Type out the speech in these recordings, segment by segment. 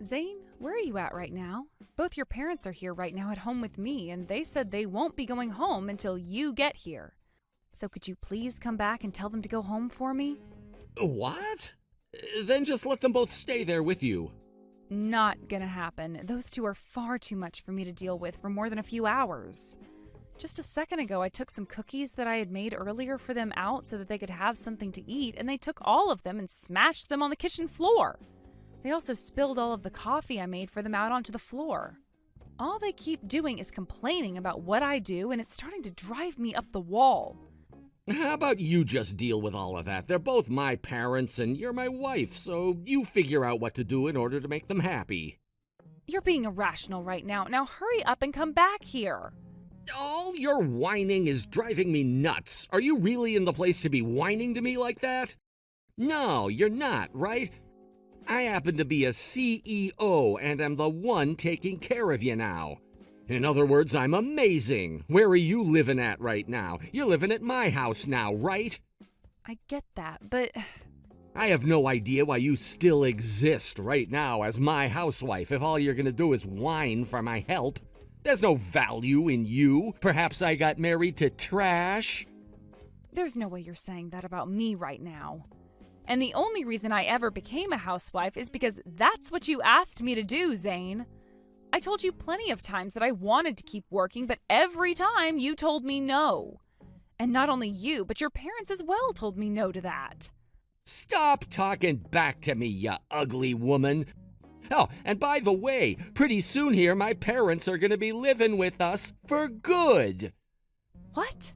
Zane, where are you at right now? Both your parents are here right now at home with me, and they said they won't be going home until you get here. So could you please come back and tell them to go home for me? What? Then just let them both stay there with you. Not gonna happen. Those two are far too much for me to deal with for more than a few hours. Just a second ago, I took some cookies that I had made earlier for them out so that they could have something to eat, and they took all of them and smashed them on the kitchen floor. They also spilled all of the coffee I made for them out onto the floor. All they keep doing is complaining about what I do, and it's starting to drive me up the wall. How about you just deal with all of that? They're both my parents, and you're my wife, so you figure out what to do in order to make them happy. You're being irrational right now. Now hurry up and come back here. All your whining is driving me nuts. Are you really in the place to be whining to me like that? No, you're not, right? I happen to be a CEO, and I'm the one taking care of you now. In other words, I'm amazing. Where are you living at right now? You're living at my house now, right? I get that, but... I have no idea why you still exist right now as my housewife if all you're gonna do is whine for my help. There's no value in you. Perhaps I got married to trash? There's no way you're saying that about me right now. And the only reason I ever became a housewife is because that's what you asked me to do, Zane. I told you plenty of times that I wanted to keep working, but every time you told me no. And not only you, but your parents as well told me no to that. Stop talking back to me, you ugly woman. Oh, and by the way, pretty soon here my parents are going to be living with us for good. What?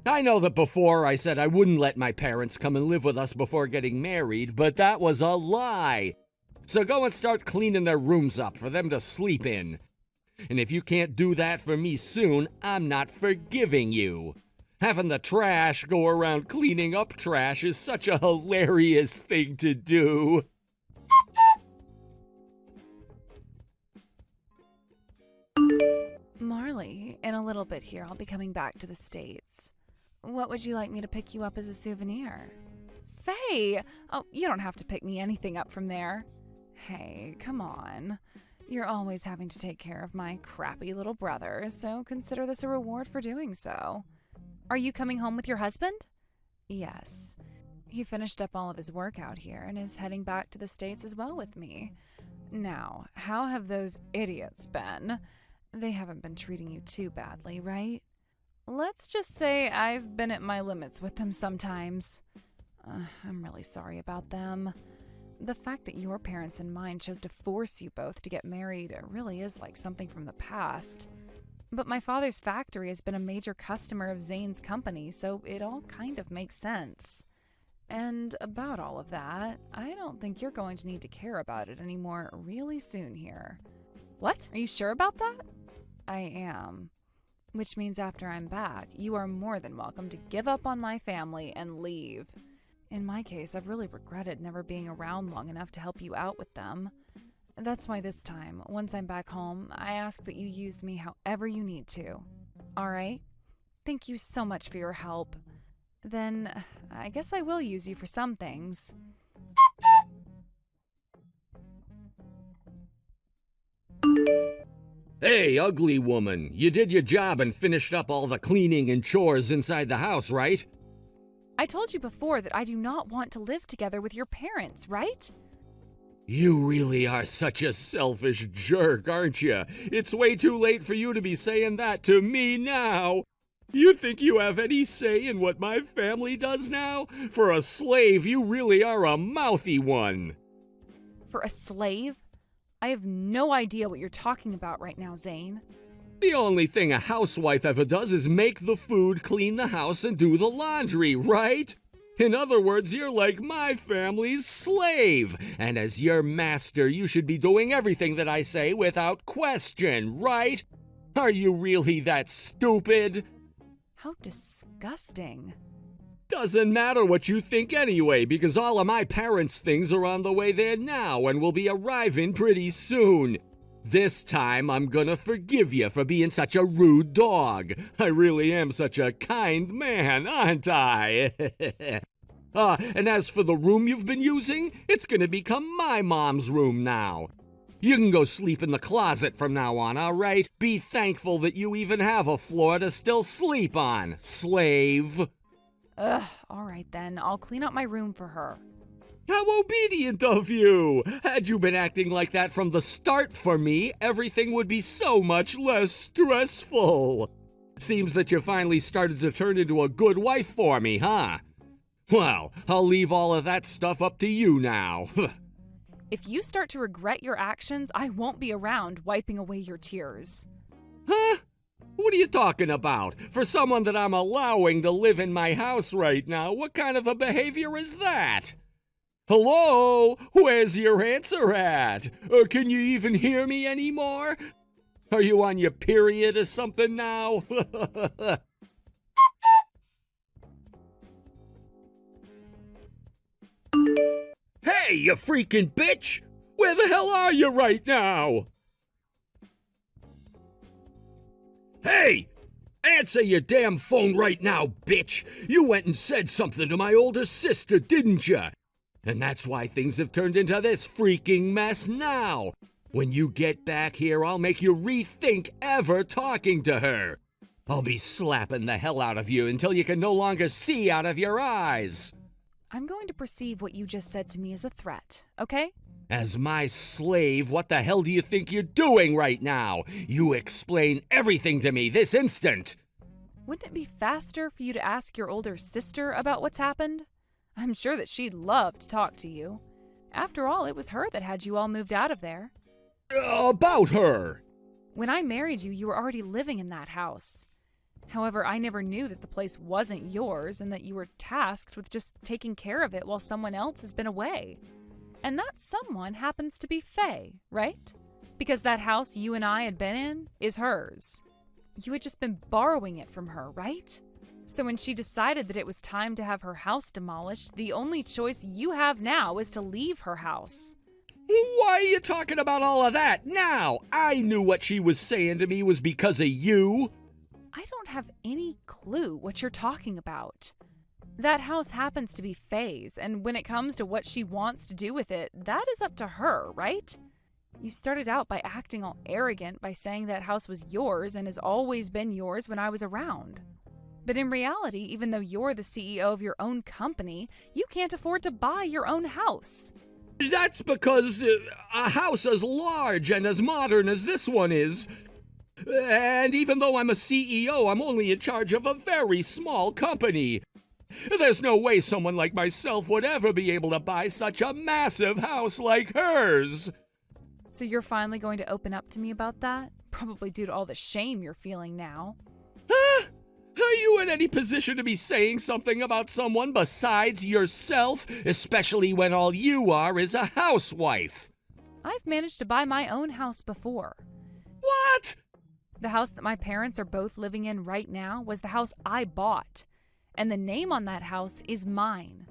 I know that before I said I wouldn't let my parents come and live with us before getting married, but that was a lie. So go and start cleaning their rooms up for them to sleep in. And if you can't do that for me soon, I'm not forgiving you. Having the trash go around cleaning up trash is such a hilarious thing to do. Marley, in a little bit here, I'll be coming back to the States. What would you like me to pick you up as a souvenir? Faye! Oh, you don't have to pick me anything up from there. Hey, come on. You're always having to take care of my crappy little brother, so consider this a reward for doing so. Are you coming home with your husband? Yes. He finished up all of his work out here and is heading back to the States as well with me. Now, how have those idiots been? They haven't been treating you too badly, right? Let's just say I've been at my limits with them sometimes. I'm really sorry about them. The fact that your parents and mine chose to force you both to get married really is like something from the past. But my father's factory has been a major customer of Zane's company, so it all kind of makes sense. And about all of that, I don't think you're going to need to care about it anymore really soon here. What? Are you sure about that? I am. Which means after I'm back, you are more than welcome to give up on my family and leave. In my case, I've really regretted never being around long enough to help you out with them. That's why this time, once I'm back home, I ask that you use me however you need to. All right? Thank you so much for your help. Then, I guess I will use you for some things. Hey, ugly woman, you did your job and finished up all the cleaning and chores inside the house, right? I told you before that I do not want to live together with your parents, right? You really are such a selfish jerk, aren't you? It's way too late for you to be saying that to me now. You think you have any say in what my family does now? For a slave, you really are a mouthy one. For a slave? I have no idea what you're talking about right now, Zane. The only thing a housewife ever does is make the food, clean the house, and do the laundry, right? In other words, you're like my family's slave, and as your master, you should be doing everything that I say without question, right? Are you really that stupid? How disgusting. Doesn't matter what you think anyway, because all of my parents' things are on the way there now and will be arriving pretty soon. This time, I'm gonna forgive you for being such a rude dog. I really am such a kind man, aren't I? And as for the room you've been using, it's gonna become my mom's room now. You can go sleep in the closet from now on, all right? Be thankful that you even have a floor to still sleep on, slave. Ugh, all right then. I'll clean up my room for her. How obedient of you! Had you been acting like that from the start for me, everything would be so much less stressful. Seems that you finally started to turn into a good wife for me, huh? Well, I'll leave all of that stuff up to you now. If you start to regret your actions, I won't be around wiping away your tears. Huh? What are you talking about? For someone that I'm allowing to live in my house right now, what kind of a behavior is that? Hello? Where's your answer at? Can you even hear me anymore? Are you on your period or something now? Hey, you freaking bitch! Where the hell are you right now? Hey! Answer your damn phone right now, bitch! You went and said something to my older sister, didn't you? And that's why things have turned into this freaking mess now. When you get back here, I'll make you rethink ever talking to her. I'll be slapping the hell out of you until you can no longer see out of your eyes. I'm going to perceive what you just said to me as a threat, okay? As my slave, what the hell do you think you're doing right now? You explain everything to me this instant. Wouldn't it be faster for you to ask your older sister about what's happened? I'm sure that she'd love to talk to you. After all, it was her that had you all moved out of there. About her? When I married you, you were already living in that house. However, I never knew that the place wasn't yours and that you were tasked with just taking care of it while someone else has been away. And that someone happens to be Faye, right? Because that house you and I had been in is hers. You had just been borrowing it from her, right? So when she decided that it was time to have her house demolished, the only choice you have now is to leave her house. Why are you talking about all of that now? I knew what she was saying to me was because of you. I don't have any clue what you're talking about. That house happens to be Faye's, and when it comes to what she wants to do with it, that is up to her, right? You started out by acting all arrogant by saying that house was yours and has always been yours when I was around. But in reality, even though you're the CEO of your own company, you can't afford to buy your own house. That's because a house as large and as modern as this one is. And even though I'm a CEO, I'm only in charge of a very small company. There's no way someone like myself would ever be able to buy such a massive house like hers. So you're finally going to open up to me about that? Probably due to all the shame you're feeling now. Huh? Are you in any position to be saying something about someone besides yourself, especially when all you are is a housewife? I've managed to buy my own house before. What? The house that my parents are both living in right now was the house I bought. And the name on that house is mine.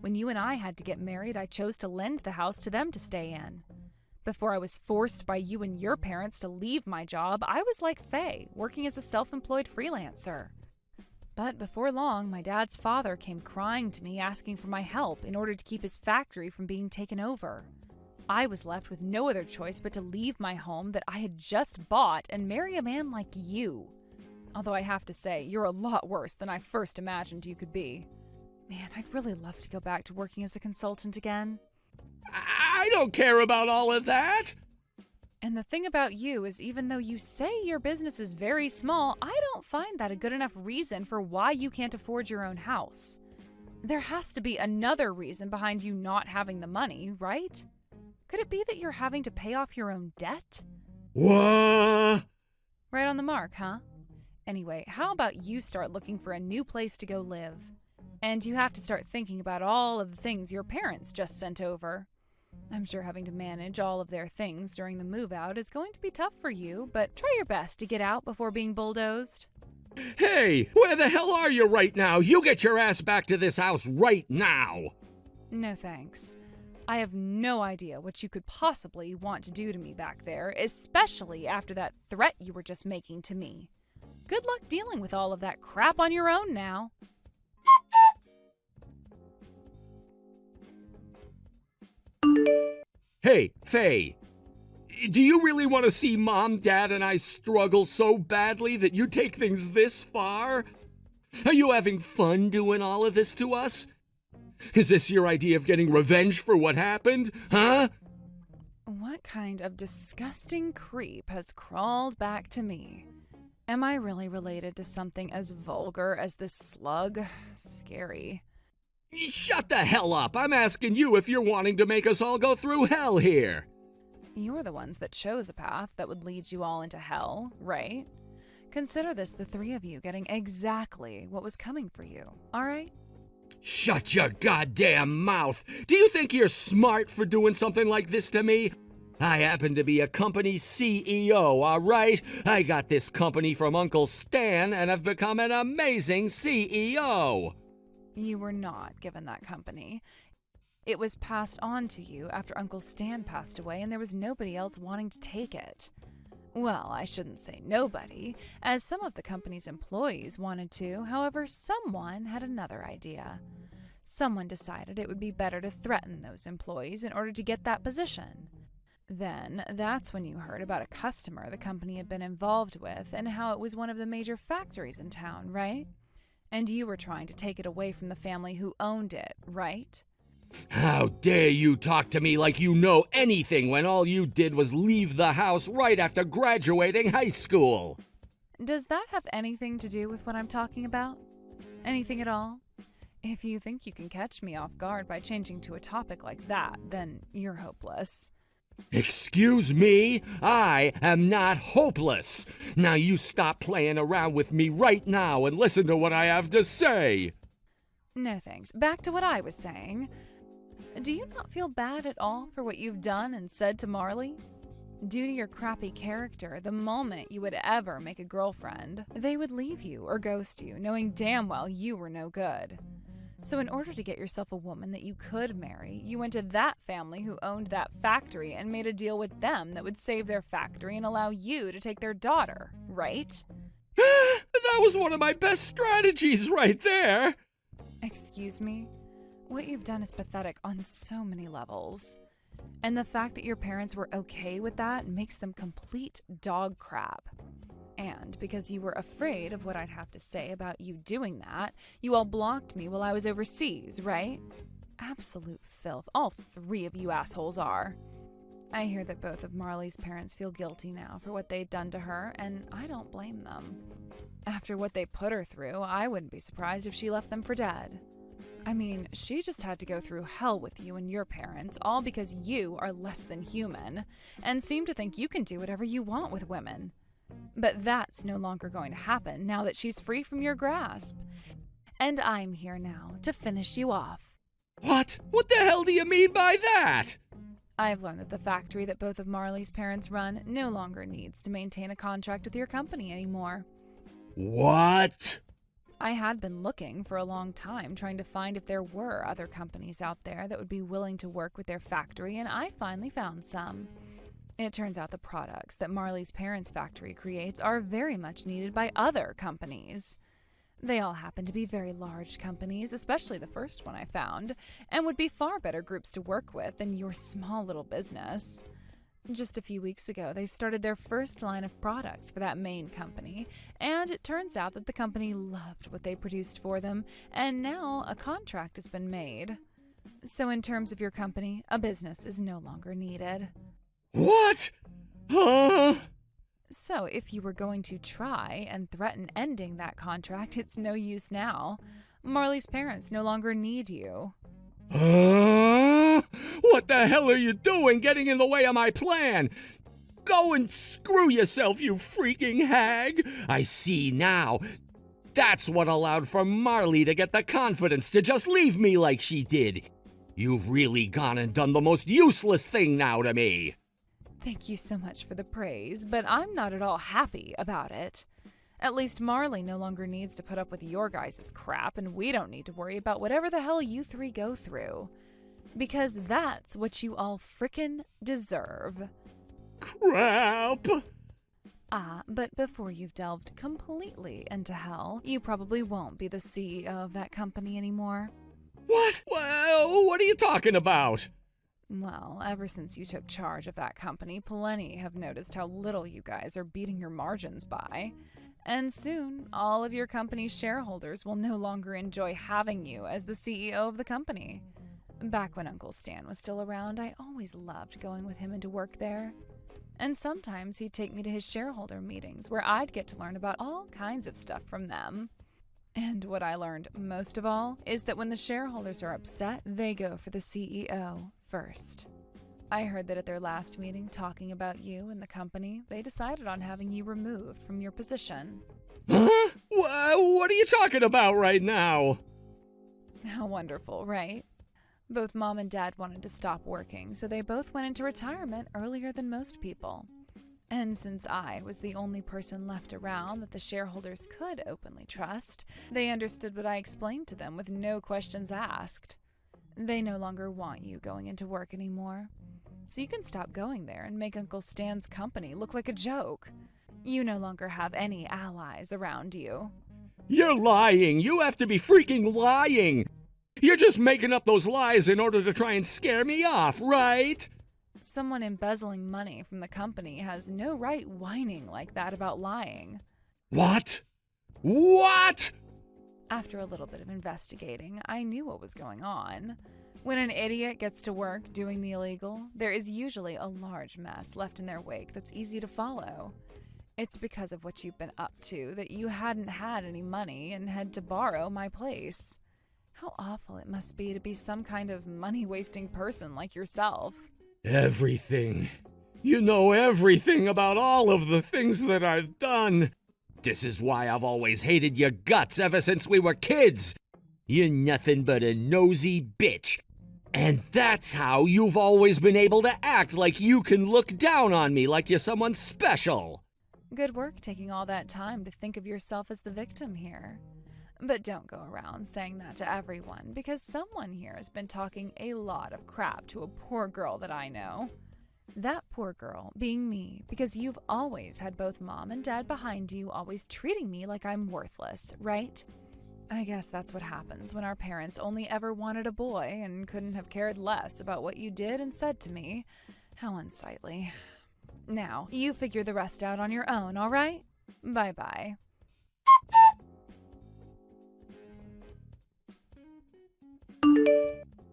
When you and I had to get married, I chose to lend the house to them to stay in. Before I was forced by you and your parents to leave my job, I was like Faye, working as a self-employed freelancer. But before long, my dad's father came crying to me asking for my help in order to keep his factory from being taken over. I was left with no other choice but to leave my home that I had just bought and marry a man like you. Although I have to say, you're a lot worse than I first imagined you could be. Man, I'd really love to go back to working as a consultant again. I don't care about all of that. And the thing about you is even though you say your business is very small, I don't find that a good enough reason for why you can't afford your own house. There has to be another reason behind you not having the money, right? Could it be that you're having to pay off your own debt? What? Right on the mark, huh? Anyway, how about you start looking for a new place to go live? And you have to start thinking about all of the things your parents just sent over. I'm sure having to manage all of their things during the move out is going to be tough for you, but try your best to get out before being bulldozed. Hey, where the hell are you right now? You get your ass back to this house right now. No thanks. I have no idea what you could possibly want to do to me back there, especially after that threat you were just making to me. Good luck dealing with all of that crap on your own now. Hey, Faye. Do you really want to see Mom, Dad, and I struggle so badly that you take things this far? Are you having fun doing all of this to us? Is this your idea of getting revenge for what happened, huh? What kind of disgusting creep has crawled back to me? Am I really related to something as vulgar as this slug? Scary. Shut the hell up! I'm asking you if you're wanting to make us all go through hell here. You're the ones that chose a path that would lead you all into hell, right? Consider this the three of you getting exactly what was coming for you, all right? Shut your goddamn mouth! Do you think you're smart for doing something like this to me? I happen to be a company CEO, all right? I got this company from Uncle Stan and have become an amazing CEO. You were not given that company. It was passed on to you after Uncle Stan passed away, and there was nobody else wanting to take it. Well, I shouldn't say nobody, as some of the company's employees wanted to. However, someone had another idea. Someone decided it would be better to threaten those employees in order to get that position. Then, that's when you heard about a customer the company had been involved with and how it was one of the major factories in town, right? And you were trying to take it away from the family who owned it, right? How dare you talk to me like you know anything when all you did was leave the house right after graduating high school? Does that have anything to do with what I'm talking about? Anything at all? If you think you can catch me off guard by changing to a topic like that, then you're hopeless. Excuse me? I am not hopeless. Now you stop playing around with me right now and listen to what I have to say. No thanks. Back to what I was saying. Do you not feel bad at all for what you've done and said to Marley? Due to your crappy character, the moment you would ever make a girlfriend, they would leave you or ghost you, knowing damn well you were no good. So in order to get yourself a woman that you could marry, you went to that family who owned that factory and made a deal with them that would save their factory and allow you to take their daughter, right? That was one of my best strategies right there. Excuse me? What you've done is pathetic on so many levels. And the fact that your parents were okay with that makes them complete dog crap. And because you were afraid of what I'd have to say about you doing that, you all blocked me while I was overseas, right? Absolute filth. All three of you assholes are. I hear that both of Marley's parents feel guilty now for what they'd done to her, and I don't blame them. After what they put her through, I wouldn't be surprised if she left them for dead. I mean, she just had to go through hell with you and your parents, all because you are less than human, and seem to think you can do whatever you want with women. But that's no longer going to happen now that she's free from your grasp. And I'm here now to finish you off. What? What the hell do you mean by that? I've learned that the factory that both of Marley's parents run no longer needs to maintain a contract with your company anymore. What? I had been looking for a long time, trying to find if there were other companies out there that would be willing to work with their factory, and I finally found some. It turns out the products that Marley's parents' factory creates are very much needed by other companies. They all happen to be very large companies, especially the first one I found, and would be far better groups to work with than your small little business. Just a few weeks ago, they started their first line of products for that main company, and it turns out that the company loved what they produced for them, and now a contract has been made. So in terms of your company, a business is no longer needed. What? So if you were going to try and threaten ending that contract, it's no use now. Marley's parents no longer need you. What the hell are you doing getting in the way of my plan? Go and screw yourself, you freaking hag! I see now. That's what allowed for Marley to get the confidence to just leave me like she did. You've really gone and done the most useless thing now to me. Thank you so much for the praise, but I'm not at all happy about it. At least Marley no longer needs to put up with your guys' crap, and we don't need to worry about whatever the hell you three go through. Because that's what you all frickin' deserve. Crap! But before you've delved completely into hell, you probably won't be the CEO of that company anymore. What? Well, what are you talking about? Well, ever since you took charge of that company, plenty have noticed how little you guys are beating your margins by. And soon, all of your company's shareholders will no longer enjoy having you as the CEO of the company. Back when Uncle Stan was still around, I always loved going with him into work there. And sometimes he'd take me to his shareholder meetings where I'd get to learn about all kinds of stuff from them. And what I learned most of all is that when the shareholders are upset, they go for the CEO first. I heard that at their last meeting talking about you and the company, they decided on having you removed from your position. Huh? What are you talking about right now? How wonderful, right? Both Mom and Dad wanted to stop working, so they both went into retirement earlier than most people. And since I was the only person left around that the shareholders could openly trust, they understood what I explained to them with no questions asked. They no longer want you going into work anymore. So you can stop going there and make Uncle Stan's company look like a joke. You no longer have any allies around you. You're lying! You have to be freaking lying! You're just making up those lies in order to try and scare me off, right? Someone embezzling money from the company has no right whining like that about lying. What? What? After a little bit of investigating, I knew what was going on. When an idiot gets to work doing the illegal, there is usually a large mess left in their wake that's easy to follow. It's because of what you've been up to that you hadn't had any money and had to borrow my place. How awful it must be to be some kind of money-wasting person like yourself. Everything. You know everything about all of the things that I've done. This is why I've always hated your guts ever since we were kids. You're nothing but a nosy bitch. And that's how you've always been able to act like you can look down on me like you're someone special. Good work taking all that time to think of yourself as the victim here. But don't go around saying that to everyone, because someone here has been talking a lot of crap to a poor girl that I know. That poor girl being me, because you've always had both Mom and Dad behind you, always treating me like I'm worthless, right? I guess that's what happens when our parents only ever wanted a boy and couldn't have cared less about what you did and said to me. How unsightly. Now, you figure the rest out on your own, all right? Bye-bye.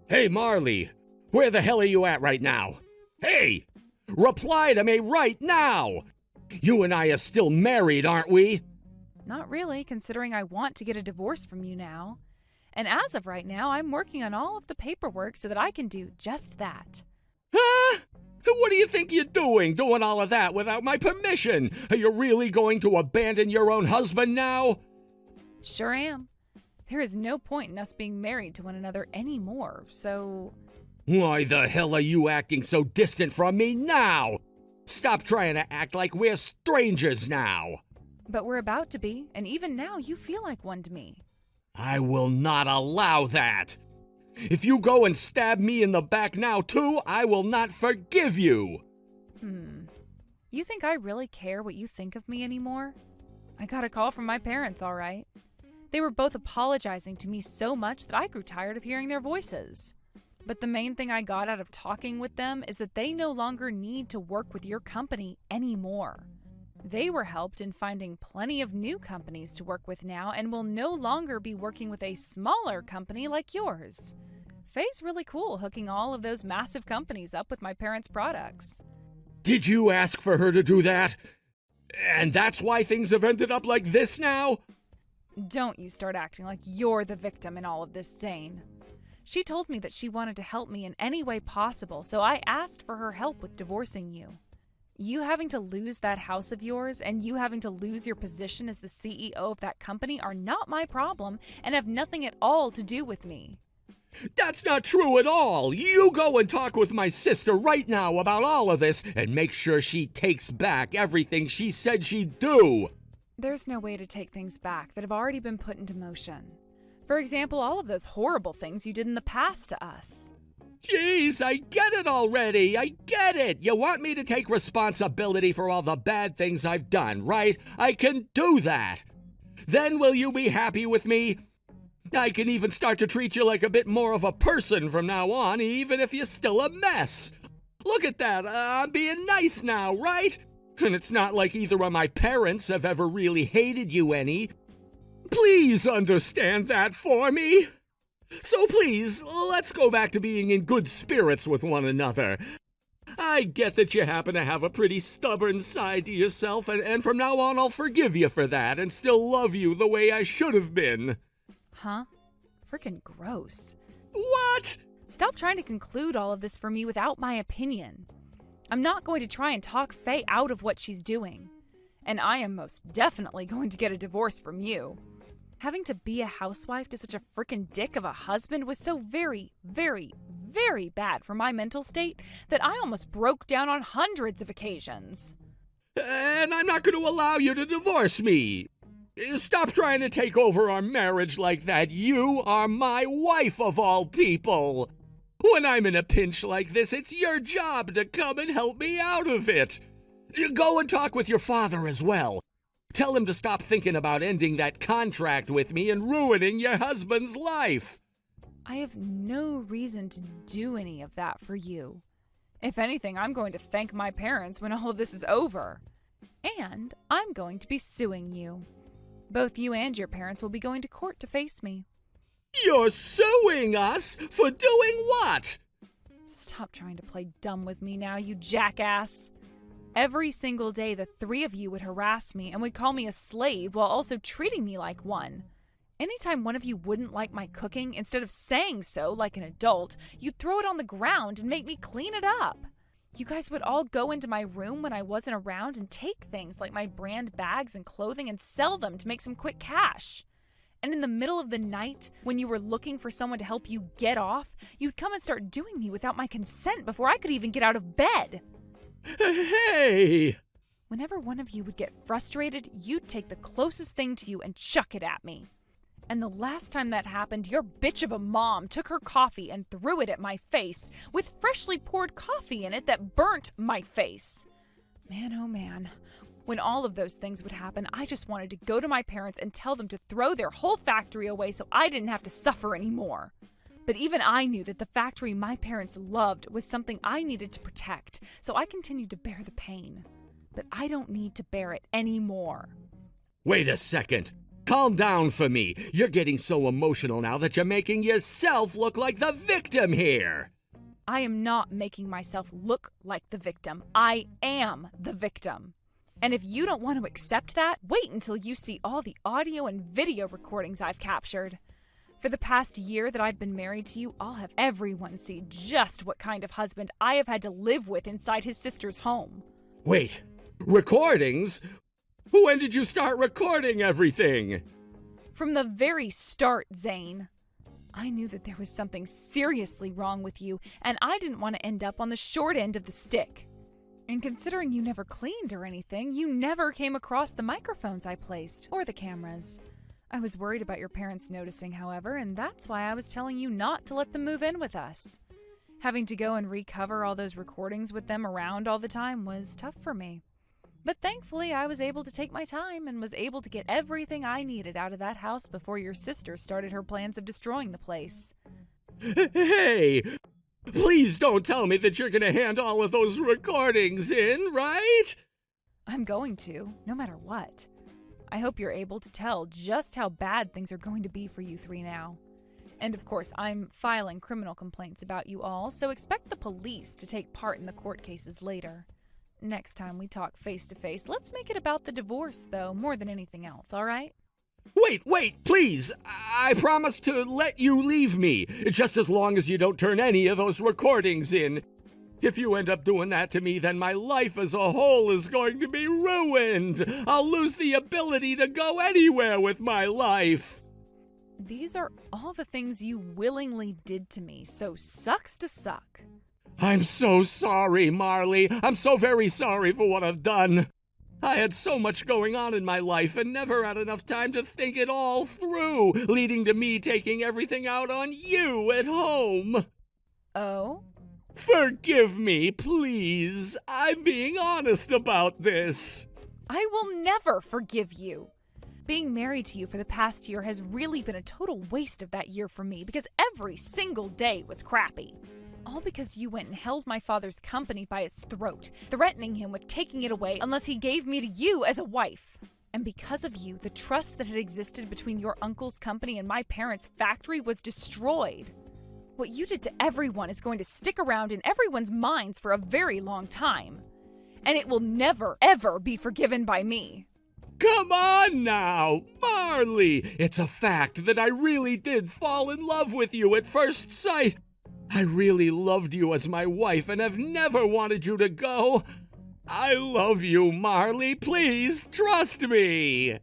Hey, Marley, where the hell are you at right now? Hey, reply to me right now! You and I are still married, aren't we? Not really, considering I want to get a divorce from you now. And as of right now, I'm working on all of the paperwork so that I can do just that. Huh? What do you think you're doing all of that without my permission? Are you really going to abandon your own husband now? Sure am. There is no point in us being married to one another anymore, so... Why the hell are you acting so distant from me now? Stop trying to act like we're strangers now. But we're about to be, and even now you feel like one to me. I will not allow that. If you go and stab me in the back now too, I will not forgive you. You think I really care what you think of me anymore? I got a call from my parents, all right. They were both apologizing to me so much that I grew tired of hearing their voices. But the main thing I got out of talking with them is that they no longer need to work with your company anymore. They were helped in finding plenty of new companies to work with now and will no longer be working with a smaller company like yours. Faye's really cool hooking all of those massive companies up with my parents' products. Did you ask for her to do that? And that's why things have ended up like this now? Don't you start acting like you're the victim in all of this, Zane. She told me that she wanted to help me in any way possible, so I asked for her help with divorcing you. You having to lose that house of yours and you having to lose your position as the CEO of that company are not my problem and have nothing at all to do with me. That's not true at all. You go and talk with my sister right now about all of this and make sure she takes back everything she said she'd do. There's no way to take things back that have already been put into motion. For example, all of those horrible things you did in the past to us. Jeez, I get it already. I get it. You want me to take responsibility for all the bad things I've done, right? I can do that. Then will you be happy with me? I can even start to treat you like a bit more of a person from now on, even if you're still a mess. Look at that, I'm being nice now, right? And it's not like either of my parents have ever really hated you any. Please understand that for me. So please, let's go back to being in good spirits with one another. I get that you happen to have a pretty stubborn side to yourself, and from now on I'll forgive you for that and still love you the way I should have been. Huh? Frickin' gross. What? Stop trying to conclude all of this for me without my opinion. I'm not going to try and talk Faye out of what she's doing. And I am most definitely going to get a divorce from you. Having to be a housewife to such a frickin' dick of a husband was so very, very, very bad for my mental state that I almost broke down on hundreds of occasions. And I'm not going to allow you to divorce me. Stop trying to take over our marriage like that. You are my wife of all people. When I'm in a pinch like this, it's your job to come and help me out of it. Go and talk with your father as well. Tell him to stop thinking about ending that contract with me and ruining your husband's life. I have no reason to do any of that for you. If anything, I'm going to thank my parents when all of this is over. And I'm going to be suing you. Both you and your parents will be going to court to face me. You're suing us for doing what? Stop trying to play dumb with me now, you jackass. Every single day, the three of you would harass me and would call me a slave while also treating me like one. Anytime one of you wouldn't like my cooking, instead of saying so like an adult, you'd throw it on the ground and make me clean it up. You guys would all go into my room when I wasn't around and take things like my brand bags and clothing and sell them to make some quick cash. And in the middle of the night, when you were looking for someone to help you get off, you'd come and start doing me without my consent before I could even get out of bed. Hey! Whenever one of you would get frustrated, you'd take the closest thing to you and chuck it at me. And the last time that happened, your bitch of a mom took her coffee and threw it at my face with freshly poured coffee in it that burnt my face. Man, oh man. When all of those things would happen, I just wanted to go to my parents and tell them to throw their whole factory away so I didn't have to suffer anymore. But even I knew that the factory my parents loved was something I needed to protect, so I continued to bear the pain. But I don't need to bear it anymore. Wait a second. Calm down for me. You're getting so emotional now that you're making yourself look like the victim here. I am not making myself look like the victim. I am the victim. And if you don't want to accept that, wait until you see all the audio and video recordings I've captured. For the past year that I've been married to you, I'll have everyone see just what kind of husband I have had to live with inside his sister's home. Wait, recordings? When did you start recording everything? From the very start, Zane. I knew that there was something seriously wrong with you, and I didn't want to end up on the short end of the stick. And considering you never cleaned or anything, you never came across the microphones I placed, or the cameras. I was worried about your parents noticing, however, and that's why I was telling you not to let them move in with us. Having to go and recover all those recordings with them around all the time was tough for me. But thankfully, I was able to take my time and was able to get everything I needed out of that house before your sister started her plans of destroying the place. Hey! Please don't tell me that you're gonna hand all of those recordings in, right? I'm going to, no matter what. I hope you're able to tell just how bad things are going to be for you three now. And of course, I'm filing criminal complaints about you all, so expect the police to take part in the court cases later. Next time we talk face to face, let's make it about the divorce, though, more than anything else, all right? Wait, please! I promise to let you leave me, just as long as you don't turn any of those recordings in. If you end up doing that to me, then my life as a whole is going to be ruined. I'll lose the ability to go anywhere with my life. These are all the things you willingly did to me, so sucks to suck. I'm so sorry, Marley. I'm so very sorry for what I've done. I had so much going on in my life and never had enough time to think it all through, leading to me taking everything out on you at home. Oh? Forgive me, please. I'm being honest about this. I will never forgive you. Being married to you for the past year has really been a total waste of that year for me because every single day was crappy. All because you went and held my father's company by its throat, threatening him with taking it away unless he gave me to you as a wife. And because of you, the trust that had existed between your uncle's company and my parents' factory was destroyed. What you did to everyone is going to stick around in everyone's minds for a very long time. And it will never, ever be forgiven by me. Come on now, Marley! It's a fact that I really did fall in love with you at first sight. I really loved you as my wife and have never wanted you to go. I love you, Marley. Please trust me.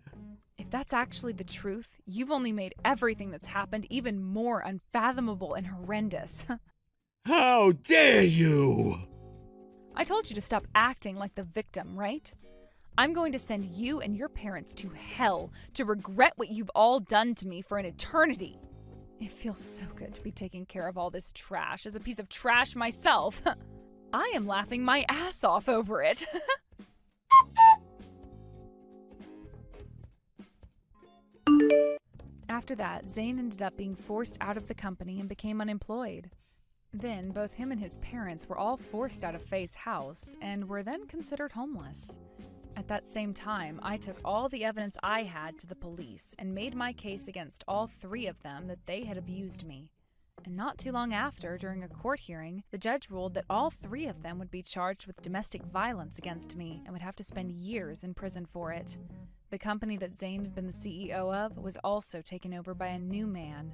If that's actually the truth, you've only made everything that's happened even more unfathomable and horrendous. How dare you! I told you to stop acting like the victim, right? I'm going to send you and your parents to hell to regret what you've all done to me for an eternity. It feels so good to be taking care of all this trash as a piece of trash myself. I am laughing my ass off over it. After that, Zane ended up being forced out of the company and became unemployed. Then, both him and his parents were all forced out of Faye's house and were then considered homeless. At that same time, I took all the evidence I had to the police and made my case against all three of them that they had abused me. And not too long after, during a court hearing, the judge ruled that all three of them would be charged with domestic violence against me and would have to spend years in prison for it. The company that Zane had been the CEO of was also taken over by a new man,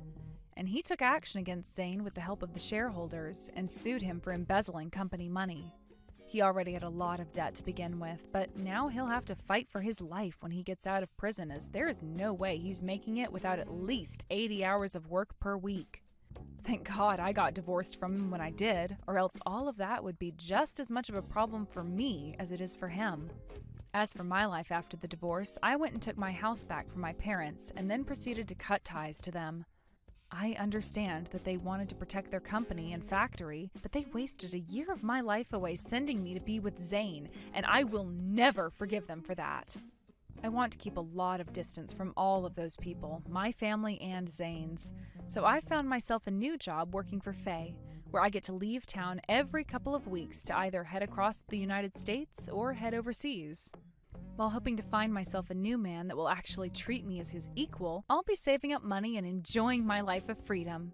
and he took action against Zane with the help of the shareholders and sued him for embezzling company money. He already had a lot of debt to begin with, but now he'll have to fight for his life when he gets out of prison, as there is no way he's making it without at least 80 hours of work per week. Thank God I got divorced from him when I did, or else all of that would be just as much of a problem for me as it is for him. As for my life after the divorce, I went and took my house back from my parents and then proceeded to cut ties to them. I understand that they wanted to protect their company and factory, but they wasted a year of my life away sending me to be with Zane, and I will never forgive them for that. I want to keep a lot of distance from all of those people, my family and Zane's. So I found myself a new job working for Faye, where I get to leave town every couple of weeks to either head across the United States or head overseas. While hoping to find myself a new man that will actually treat me as his equal, I'll be saving up money and enjoying my life of freedom.